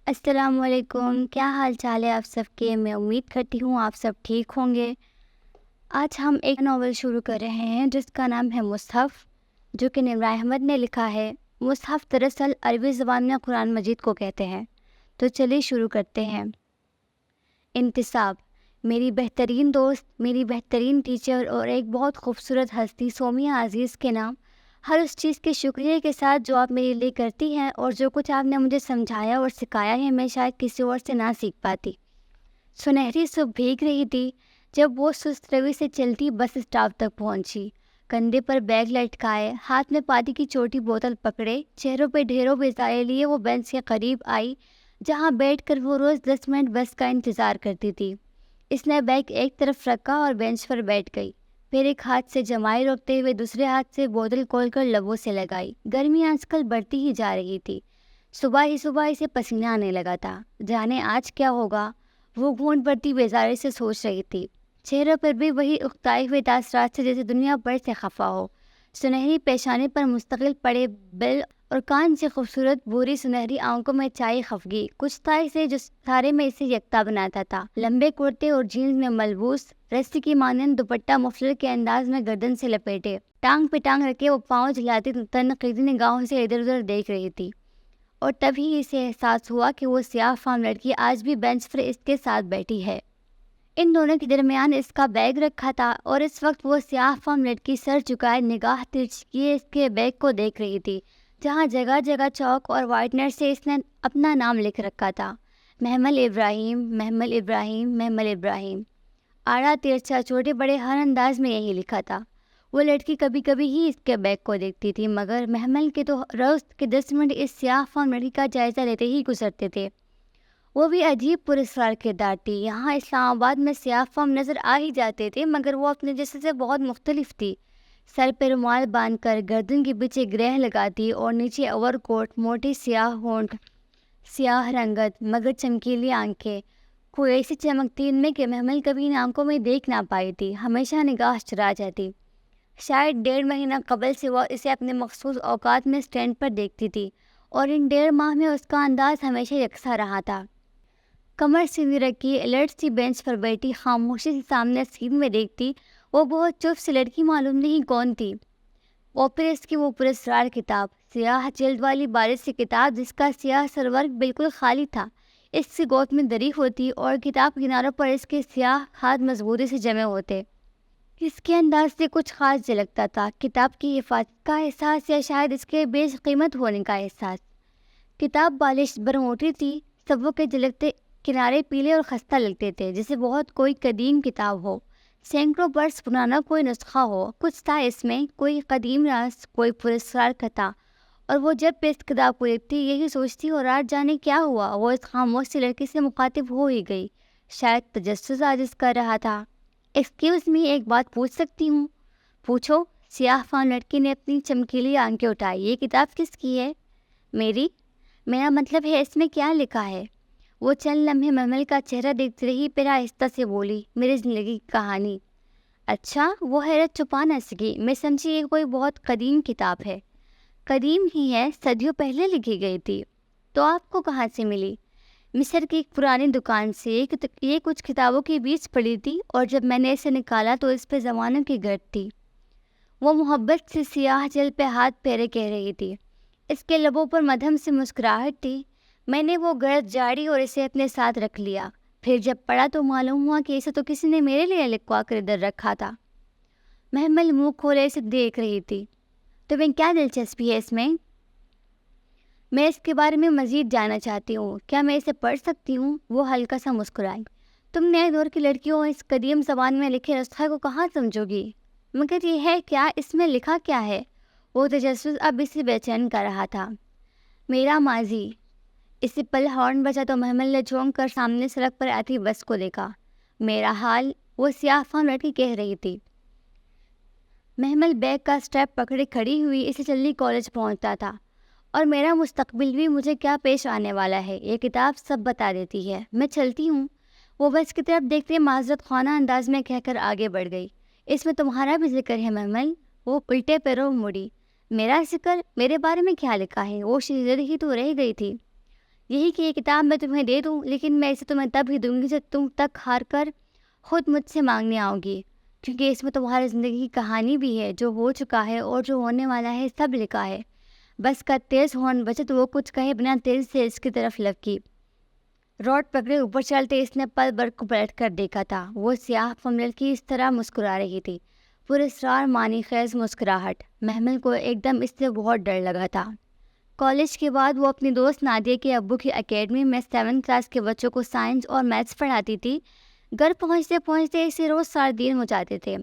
السلام علیکم، کیا حال چال ہے آپ سب کے؟ میں امید کرتی ہوں آپ سب ٹھیک ہوں گے۔ آج ہم ایک ناول شروع کر رہے ہیں جس کا نام ہے مصحف، جو کہ نمرہ احمد نے لکھا ہے۔ مصحف دراصل عربی زبان میں قرآن مجید کو کہتے ہیں۔ تو چلیے شروع کرتے ہیں۔ انتصاب۔ میری بہترین دوست، میری بہترین ٹیچر اور ایک بہت خوبصورت ہستی سومیہ عزیز کے نام، ہر اس چیز کے شکریہ کے ساتھ جو آپ میرے لیے کرتی ہیں، اور جو کچھ آپ نے مجھے سمجھایا اور سکھایا ہے میں شاید کسی اور سے نہ سیکھ پاتی۔ سنہری صبح بھیگ رہی تھی جب وہ سست روی سے چلتی بس اسٹاپ تک پہنچی۔ کندھے پر بیگ لٹکائے، ہاتھ میں پانی کی چھوٹی بوتل پکڑے، چہروں پہ ڈھیروں بیزارے لیے وہ بینچ کے قریب آئی جہاں بیٹھ کر وہ روز 10 منٹ بس کا انتظار کرتی تھی۔ اس نے بیگ ایک طرف رکھا اور بینچ پر بیٹھ گئی، پھر ایک ہاتھ سے جمائی روکتے ہوئے دوسرے ہاتھ سے بوتل کھول کر لبوں سے لگائی۔ گرمی آج کل بڑھتی ہی جا رہی تھی۔ صبح ہی اسے پسینہ آنے لگا تھا۔ جانے آج کیا ہوگا، وہ گھونٹ بھرتی بیزاری سے سوچ رہی تھی۔ چہرے پر بھی وہی اکتائے ہوئے تاثرات سے جیسے دنیا بھر سے خفا ہو۔ سنہری پیشانی پر مستقل پڑے بل اور کان سے خوبصورت بھوری سنہری آنکھوں میں چھائی خفگی کچھ تھا اسے جو سارے میں اسے یکتا بناتا تھا۔ لمبے کرتے اور جینز میں ملبوس رسی کی مانند دوپٹہ مفلر کے انداز میں گردن سے لپیٹے، ٹانگ پہ ٹانگ رکھے وہ پاؤں جھلاتی تنقیدی نگاہوں سے ادھر ادھر دیکھ رہی تھی، اور تبھی اسے احساس ہوا کہ وہ سیاہ فام لڑکی آج بھی بینچ پر اس کے ساتھ بیٹھی ہے۔ ان دونوں کے درمیان اس کا بیگ رکھا تھا، اور اس وقت وہ سیاہ فام لڑکی سر جھکائے نگاہ ترچ کیے اس کے بیگ کو دیکھ رہی تھی، جہاں جگہ جگہ چاک اور وائٹنر سے اس نے اپنا نام لکھ رکھا تھا، محمل ابراہیم، محمل ابراہیم، محمل ابراہیم۔ آڑا ترچا چھوٹے بڑے ہر انداز میں یہی لکھا تھا۔ وہ لڑکی کبھی کبھی ہی اس کے بیگ کو دیکھتی تھی، مگر محمل کے تو روز کے 10 منٹ اس سیاہ فام لڑکی کا جائزہ لیتے ہی گزرتے تھے۔ وہ بھی عجیب پراسرار کردار تھی۔ یہاں اسلام آباد میں سیاہ فام نظر آ ہی جاتے تھے، مگر وہ اپنے جیسے سے بہت مختلف تھی۔ سر پہ رومال باندھ کر گردن کے پیچھے گرہ لگاتی اور نیچے اوور کوٹ، موٹی سیاہ ہونٹ، سیاہ رنگت مگر چمکیلی آنکھیں، کوئی ایسی چمکتی ان میں کہ محمل کبھی ان آنکھوں میں دیکھ نہ پائی تھی۔ ہمیشہ نگاہ چرا جاتی۔ شاید 1.5 مہینہ قبل سے وہ اسے اپنے مخصوص اوقات میں سٹینڈ پر دیکھتی تھی، اور ان 1.5 ماہ میں اس کا انداز ہمیشہ یکساں رہا تھا۔ کمر سیدھی رکھی الرٹ سی بینچ پر بیٹھی خاموشی سے سامنے اسکرین میں دیکھتی، وہ بہت چپ سی لڑکی معلوم نہیں کون تھی، اور پھر اس کی وہ پراسرار کتاب، سیاہ جلد والی بارش سی کتاب جس کا سیاہ سرورق بالکل خالی تھا، اس کی گود میں دری ہوتی اور کتاب کناروں پر اس کے سیاہ ہاتھ مضبوطی سے جمے ہوتے۔ اس کے انداز سے کچھ خاص جھلکتا تھا، کتاب کی حفاظت کا احساس یا شاید اس کے بیش قیمت ہونے کا احساس۔ کتاب بالش برموٹی تھی، صفحوں کے جھلکتے کنارے پیلے اور خستہ لگتے تھے، جیسے بہت کوئی قدیم کتاب ہو، سینکڑوں برس پرانا کوئی نسخہ ہو۔ کچھ تھا اس میں، کوئی قدیم راز، کوئی پراسرار کتھا، اور وہ جب بھی اس کتاب کو لکھتی یہی سوچتی، اور آج جانے کیا ہوا، وہ اس خاموش سی لڑکی سے مخاطب ہو ہی گئی۔ شاید تجسس آجز کر رہا تھا۔ ایکسکیوز می، ایک بات پوچھ سکتی ہوں؟ پوچھو، سیاہ فام لڑکی نے اپنی چمکیلی آنکھیں اٹھائی۔ یہ کتاب کس کی ہے؟ میری؟ میرا مطلب ہے اس میں کیا لکھا ہے؟ وہ چند لمحے محمل کا چہرہ دیکھتی رہی، پھر آہستہ سے بولی، میری زندگی کی کہانی۔ اچھا؟ وہ حیرت چھپا نہ سکی۔ میں سمجھی یہ کوئی بہت قدیم کتاب ہے۔ قدیم ہی ہے، صدیوں پہلے لکھی گئی تھی۔ تو آپ کو کہاں سے ملی؟ مصر کی ایک پرانی دکان سے۔ یہ کچھ کتابوں کے بیچ پڑی تھی، اور جب میں نے اسے نکالا تو اس پہ زمانوں کی گرد تھی۔ وہ محبت سے سیاہ جلد پہ ہاتھ پھیرے کہہ رہی تھی۔ اس کے لبوں پر مدھم سے مسکراہٹ تھی۔ میں نے وہ گرد جاڑی اور اسے اپنے ساتھ رکھ لیا۔ پھر جب پڑھا تو معلوم ہوا کہ اسے تو کسی نے میرے لیے لکھوا کر ادھر رکھا تھا۔ محمل منہ کھولے اسے دیکھ رہی تھی۔ تمہیں کیا دلچسپی ہے اس میں؟ میں اس کے بارے میں مزید جاننا چاہتی ہوں۔ کیا میں اسے پڑھ سکتی ہوں؟ وہ ہلکا سا مسکرائی۔ تم نئے دور کی لڑکیوں اس قدیم زبان میں لکھے نسخے کو کہاں سمجھو گی؟ مگر یہ ہے کیا، اس میں لکھا کیا ہے؟ وہ تجسس اب اسے بے چین کر رہا تھا۔ میرا ماضی۔ اسی پل ہارن بجا تو محمل نے جھونک کر سامنے سڑک پر آتی بس کو دیکھا۔ میرا حال، وہ سیاہ فام لڑکی کہہ رہی تھی۔ محمل بیگ کا اسٹریپ پکڑے کھڑی ہوئی، اسے جلدی کالج پہنچتا تھا، اور میرا مستقبل بھی مجھے کیا پیش آنے والا ہے یہ کتاب سب بتا دیتی ہے۔ میں چلتی ہوں۔ وہ بس کی طرف دیکھتے معذرت خانہ انداز میں کہہ کر آگے بڑھ گئی۔ اس میں تمہارا بھی ذکر ہے محمل؟ وہ الٹے پیروں مڑی۔ میرا ذکر؟ میرے بارے میں کیا لکھا ہے؟ وہ شیزر ہی تو رہ گئی تھی۔ یہی کہ یہ کتاب میں تمہیں دے دوں، لیکن میں اسے تمہیں تب ہی دوں گی جب تم تک ہار کر خود مجھ سے مانگنے آؤ گی، کیونکہ اس میں تمہاری زندگی کی کہانی بھی ہے، جو ہو چکا ہے اور جو ہونے والا ہے سب لکھا ہے۔ بس کا تیز ہارن بجے تو وہ کچھ کہے بنا تیزی سے اس کی طرف لپکی۔ روڈ پکڑے اوپر چلتے اس نے پل بھر کو پلٹ کر دیکھا تھا۔ وہ سیاہ لڑکی اس طرح مسکرا رہی تھی، پراسرار معنی خیز مسکراہٹ۔ محمل کو ایک دم اس سے بہت ڈر لگا تھا۔ کالج کے بعد وہ اپنی دوست نادیہ کے ابو کی اکیڈمی میں 7 کلاس کے بچوں کو سائنس اور میتھس پڑھاتی تھی۔ گھر پہنچتے پہنچتے اسے روز 3:30 ہو جاتے تھے۔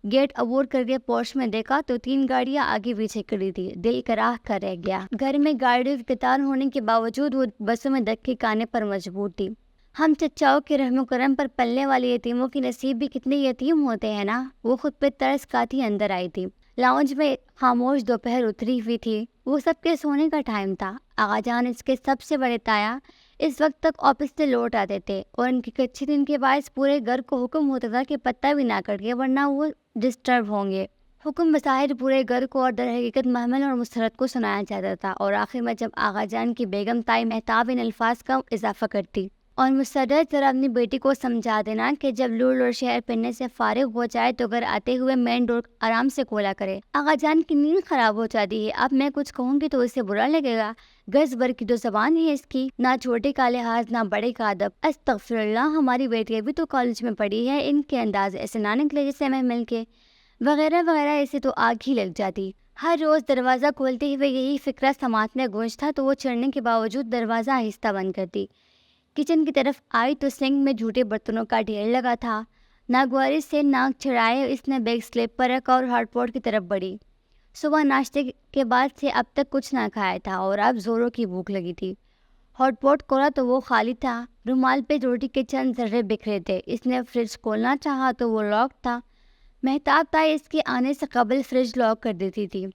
گیٹ عبور کر کے پورش میں دیکھا تو 3 گاڑیاں آگے پیچھے کھڑی تھی۔ دل کراہ کر رہ گیا۔ گھر میں گاڑیوں کی قطار ہونے کے باوجود وہ بسوں میں دھکے کھانے پر مجبور تھی۔ ہم چچاؤں کے رحم و کرم پر پلنے والے یتیموں کے نصیب بھی کتنے یتیم ہوتے ہیں نا۔ وہ خود پہ ترس کھاتی اندر آئی تھی۔ لاؤنج میں خاموش دوپہر اتری ہوئی تھی۔ وہ سب کے سونے کا ٹائم تھا۔ آغا جان اس کے سب سے بڑے تایا اس وقت تک آفس سے لوٹ آتے تھے اور ان کی کچی دن کے باعث پورے گھر کو حکم ہوتا تھا کہ پتہ بھی نہ کٹے ورنہ وہ ڈسٹرب ہوں گے۔ حکم بظاہر پورے گھر کو اور در حقیقت محمل اور مسرت کو سنایا جاتا تھا، اور آخر میں جب آغا جان کی بیگم تائی مہتاب ان الفاظ کا اضافہ کرتی: اور مسرت ذرا اپنی بیٹی کو سمجھا دینا کہ جب لول اور شہر پہننے سے فارغ ہو جائے تو گھر آتے ہوئے مین ڈور آرام سے کھولا کرے۔ آغا جان کی نیند خراب ہو جاتی ہے، اب میں کچھ کہوں گی تو اسے برا لگے گا۔ گز بھر کی جو زبان ہے اس کی، نہ چھوٹے کا لحاظ نہ بڑے کا ادب۔ استغفر اللہ، ہماری بیٹی ابھی تو کالج میں پڑھی ہے، ان کے انداز ایسے نہ نکلے جیسے میں مل کے وغیرہ وغیرہ۔ اسے تو آگ ہی لگ جاتی۔ ہر روز دروازہ کھولتے ہوئے یہی فکرہ سماعت میں گونج تھا تو وہ چڑھنے کے باوجود دروازہ آہستہ بند کرتی۔ کچن کی طرف آئی تو سنک میں جھوٹے برتنوں کا ڈھیر لگا تھا۔ ناگواری سے ناک چڑھائے اس نے بیگ سلیب پر رکھا اور ہاٹ پاٹ کی طرف بڑھی۔ صبح ناشتے کے بعد سے اب تک کچھ نہ کھایا تھا اور اب زوروں کی بھوک لگی تھی۔ ہاٹ پاٹ کھولا تو وہ خالی تھا۔ رومال پہ روٹی کے چند ذرے بکھرے تھے۔ اس نے فریج کھولنا چاہا تو وہ لاک تھا۔ مہتاب تائی اس کے آنے سے قبل فریج لاک کر دیتی تھی۔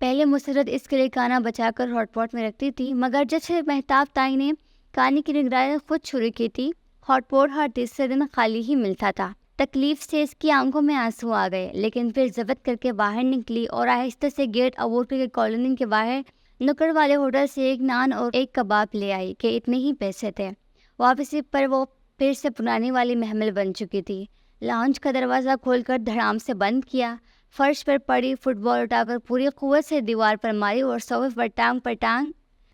پہلے مسرت اس کے لیے کھانا بچا کر ہاٹ پاٹ میں رکھتی تھی، مگر جب سے مہتاب تائی نے کھانے کی نگرانی خود شروع کی تھی، ہاٹ پاٹ ہر تیسرے دن خالی ہی ملتا تھا۔ تکلیف سے اس کی آنکھوں میں آنسو آ گئے، لیکن پھر ضبط کر کے باہر نکلی اور آہستہ سے گیٹ عبور کر کے کالونی کے باہر نکڑ والے ہوٹل سے ایک نان اور ایک کباب لے آئی کہ اتنے ہی پیسے تھے۔ واپسی پر وہ پھر سے پرانی والی محمل بن چکی تھی۔ لاؤنج کا دروازہ کھول کر دھڑام سے بند کیا، فرش پر پڑی فٹ بال اٹھا کر پوری قوت سے دیوار پر ماری اور صوفے پر ٹانگ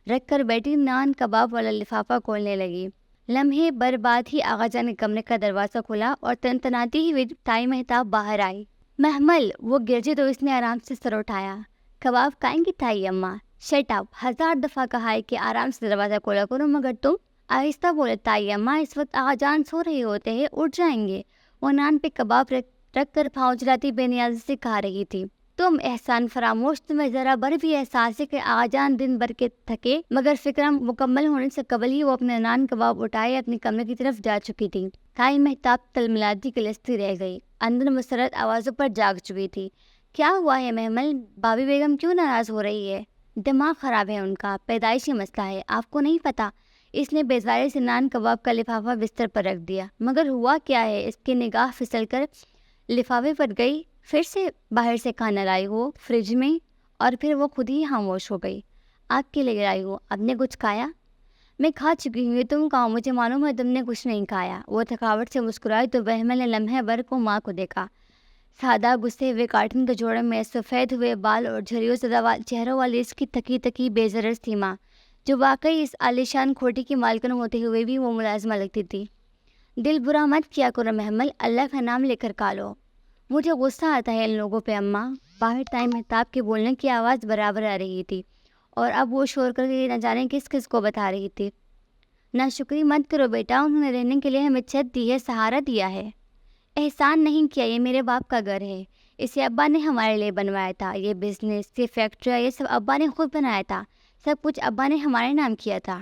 رکھ کر بیٹھی نان کباب والا لفافہ کھولنے لگی۔ لمحے بر بعد ہی آغا جان کے کمرے کا دروازہ کھلا اور تنتناتی ہوئی تائی مہتاب باہر آئی۔ محمل، وہ گرجی تو اس نے آرام سے سر اٹھایا۔ کباب کھائیں گی تائی اماں؟ شٹ اپ، 1000 دفعہ کہا ہے کہ آرام سے دروازہ کھولا کرو مگر تم۔ آہستہ بولے تائی اماں، اس وقت آغا جان سو رہے ہوتے ہیں، اٹھ جائیں گے۔ وہ نان پہ کباب رکھ کر پھاؤں چلاتی بے نیازی سے کہا رہی تھی: تم احسان فراموش، تمہیں ذرا بر بھی احساس ہے کہ آغا جان دن بھر کے تھکے مگر فکرہ مکمل ہونے سے قبل ہی وہ اپنے نان کباب اٹھائے اپنے کمرے کی طرف جا چکی تھی۔ تائی مہتاب تلملاتی کلستی رہ گئی۔ اندر مسرت آوازوں پر جاگ چکی تھی۔ کیا ہوا ہے محمل؟ بھابھی بیگم کیوں ناراض ہو رہی ہے؟ دماغ خراب ہے ان کا، پیدائشی مسئلہ ہے، آپ کو نہیں پتا؟ اس نے بیزاری سے نان کباب کا لفافہ بستر پر رکھ دیا۔ مگر ہوا کیا ہے؟ اس کی نگاہ پھسل کر لفافے پر گئی۔ پھر سے باہر سے کھانا لائی ہو فریج میں؟ اور پھر وہ خود ہی خاموش ہو گئی۔ آپ کے لیے لائی ہو، آپ نے کچھ کھایا؟ میں کھا چکی ہوں، یہ تم کہو، مجھے معلوم ہے تم نے کچھ نہیں کھایا۔ وہ تھکاوٹ سے مسکرائی تو محمل نے لمحے بھر کو ماں کو دیکھا۔ سادہ گھسے ہوئے کاٹن کے جوڑے میں سفید ہوئے بال اور جھریوں زدہ چہروں والی اس کی تھکی تھکی بے ضرر تھی ماں، جو واقعی اس عالیشان کھوٹی کی مالکن ہوتے ہوئے بھی وہ ملازمہ لگتی تھی۔ دل برا مت کیا کرو محمل، اللہ کا نام لے کر کھا لو۔ مجھے غصہ آتا ہے ان لوگوں پہ اماں۔ باہر تائی مہتاب کے بولنے کی آواز برابر آ رہی تھی اور اب وہ شور کر کے نہ جانے کس کس کو بتا رہی تھی۔ ناشکری مت کرو بیٹا، انہوں نے رہنے کے لیے ہمیں چھت دی ہے، سہارا دیا ہے۔ احسان نہیں کیا، یہ میرے باپ کا گھر ہے، اسے ابا نے ہمارے لیے بنوایا تھا۔ یہ بزنس، یہ فیکٹری، یہ سب ابا نے خود بنایا تھا، سب کچھ ابا نے ہمارے نام کیا تھا۔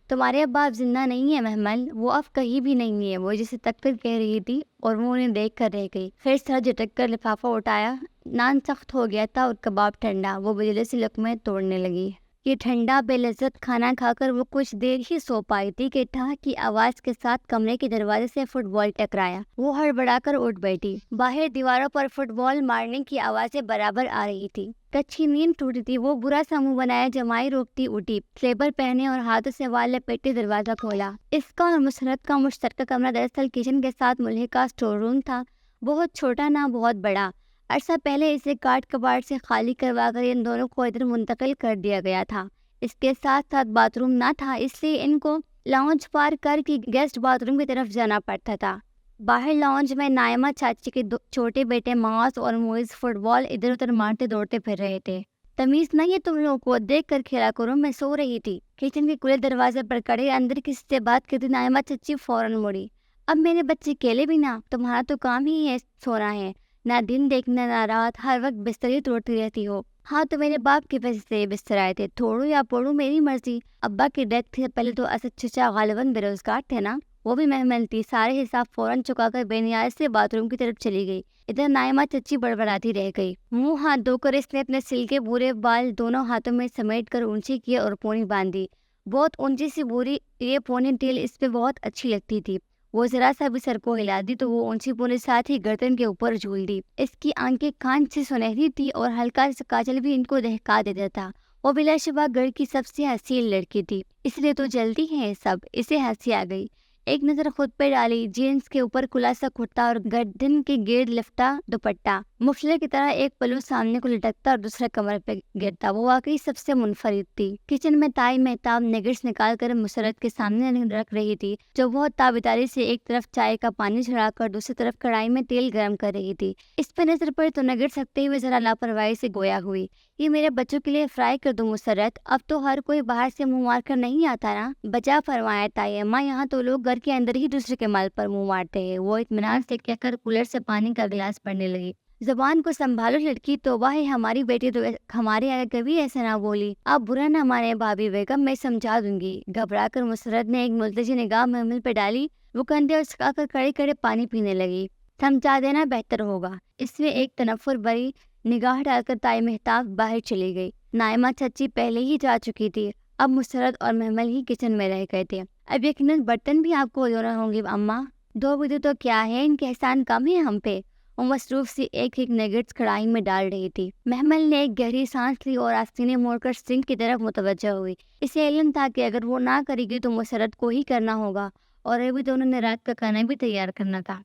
تمہارے ابا اب زندہ نہیں ہے محمل، وہ اب کہیں بھی نہیں ہے، وہ جسے تک کر کہہ رہی تھی اور وہ انہیں دیکھ کر رہ گئی۔ پھر سر جھٹک کر لفافہ اٹھایا۔ نان سخت ہو گیا تھا اور کباب ٹھنڈا، وہ بجلے سے لقمے توڑنے لگی۔ یہ ٹھنڈا بے لذت کھانا کھا کر وہ کچھ دیر ہی سو پائی تھی کہ ٹھاہ کی آواز کے ساتھ کمرے کے دروازے سے فٹ بال ٹکرایا۔ وہ ہڑبڑا کر اٹھ بیٹھی۔ باہر دیواروں پر فٹ بال مارنے کی آوازیں برابر آ رہی تھی۔ کچھی نیند ٹوٹی تھی۔ وہ برا سا منہ بنایا جمائی روکتی اٹھی، سلیپر پہنے اور ہاتھوں سے وال لپیٹے دروازہ کھولا۔ اس کا اور مسرت کا مشترکہ کمرہ دراصل کچن کے ساتھ ملحقہ اسٹور روم تھا، بہت چھوٹا نہ بہت بڑا۔ عرصہ پہلے اسے کاٹ کباڑ سے خالی کروا کر ان دونوں کو ادھر منتقل کر دیا گیا تھا۔ اس کے ساتھ ساتھ باتھ روم نہ تھا، اس لیے ان کو لاؤنج پار کر کے گیسٹ باتھ روم کی طرف جانا پڑتا تھا۔ باہر لاؤنج میں نائمہ چاچی کے چھوٹے بیٹے معاذ اور معیز فٹ بال ادھر ادھر مارتے دوڑتے پھر رہے تھے۔ تمیز نہیں ہے تم لوگوں کو، دیکھ کر کھیلا کرو، میں سو رہی تھی۔ کچن کے کھلے دروازے پر کڑے اندر کسی سے بات کرتی نائمہ چچی فوراً مڑی۔ اب میرے بچے کیلے بھی نہ، تمہارا تو کام ہی ہے سونا ہے، نہ دن دیکھنا نہ رات، ہر وقت بستر ہی توڑتی رہتی ہو۔ ہاں تو میرے باپ کے پیسے سے بستر آئے تھے، توڑو یا پوڑو میری مرضی۔ ابا کی ڈیتھ سے پہلے تو اسد چچا غالباً بے روزگار تھے نا، وہ بھی محمل تھی۔ سارے حساب فوراً چکا کر بے نیاز سے باتھ روم کی طرف چلی گئی۔ ادھر نائمہ چچی بڑبڑاتی رہ گئی۔ منہ ہاتھ دھو کر اس نے اپنے سلکے بورے بال دونوں ہاتھوں میں سمیٹ کر اونچی کیے اور پونی باندھی۔ بہت اونچی سی بوری یہ پونی ٹیل اس پہ بہت اچھی لگتی تھی۔ وہ ذرا سا بھی سر کو ہلا دی تو وہ اونچی پونی ساتھ ہی گردن کے اوپر جھول دی۔ اس کی آنکھیں کانچ سے سنہری تھی اور ہلکا سا کاجل بھی ان کو دہکا دیتا تھا۔ وہ بلا شبہ گھر کی سب سے حسین لڑکی تھی، اس لیے تو جلدی ہے سب۔ اسے ہنسی آ گئی۔ ایک نظر خود پہ ڈالی، جینس کے اوپر کھلا سا کرتا اور گردن کے گرد لفٹا دوپٹہ، مفلر کی طرح ایک پلو سامنے کو لٹکتا اور دوسرا کمر پہ گرتا۔ وہ واقعی سب سے منفرد تھی۔ کچن میں تائی مہتاب نگرس نکال کر مسرت کے سامنے رکھ رہی تھی، جو بہت تابیداری سے ایک طرف چائے کا پانی چڑھا کر دوسری طرف کڑھائی میں تیل گرم کر رہی تھی۔ اس پہ نظر پڑی تو نگر سکتے ہوئے ذرا لاپرواہی سے گویا ہوئی۔ یہ میرے بچوں کے لیے فرائی کر دوں مسرت، اب تو ہر کوئی باہر سے منہ مار کر نہیں آتا نا۔ بجا فرمایا تائی اماں، یہاں تو لوگ گھر کے اندر ہی دوسرے کے مال پر منہ مارتے ہیں۔ وہ اطمینان سے کہہ کر کولر سے پانی کا گلاس پڑنے لگی۔ زبان کو سنبھالو لڑکی، توبہ ہے ہماری بیٹی تو ہمارے آگے کبھی ایسا نہ بولی۔ آپ برا نہ مانے بھابھی بیگم، میں سمجھا دوں گی۔ گھبرا کر مسرت نے ایک ملتجی نگاہ محمل پہ ڈالی۔ وہ کندھے اور سکا کر کڑے کڑے پانی پینے لگی۔ سمجھا دینا بہتر ہوگا۔ اس میں ایک تنفر بری نگاہ ڈال کر تائی مہتاب باہر چلی گئی۔ نائمہ چچی پہلے ہی جا چکی تھی، اب مسرت اور محمل ہی کچن میں رہ گئے تھے۔ اب یقیناً برتن بھی آپ کو دھونا ہوں گے اماں، دو بھی تو کیا ہے، ان کے احسان کم ہے ہم پہ۔ وہ مصروف سی ایک ایک نگٹس کڑھائی میں ڈال رہی تھی۔ محمل نے ایک گہری سانس لی اور آستینے موڑ کر سنک کی طرف متوجہ ہوئی۔ اسے علم تھا کہ اگر وہ نہ کرے گی تو مسرت کو ہی کرنا ہوگا، اور ابھی تو انہوں نے رات کا کھانا بھی تیار کرنا تھا۔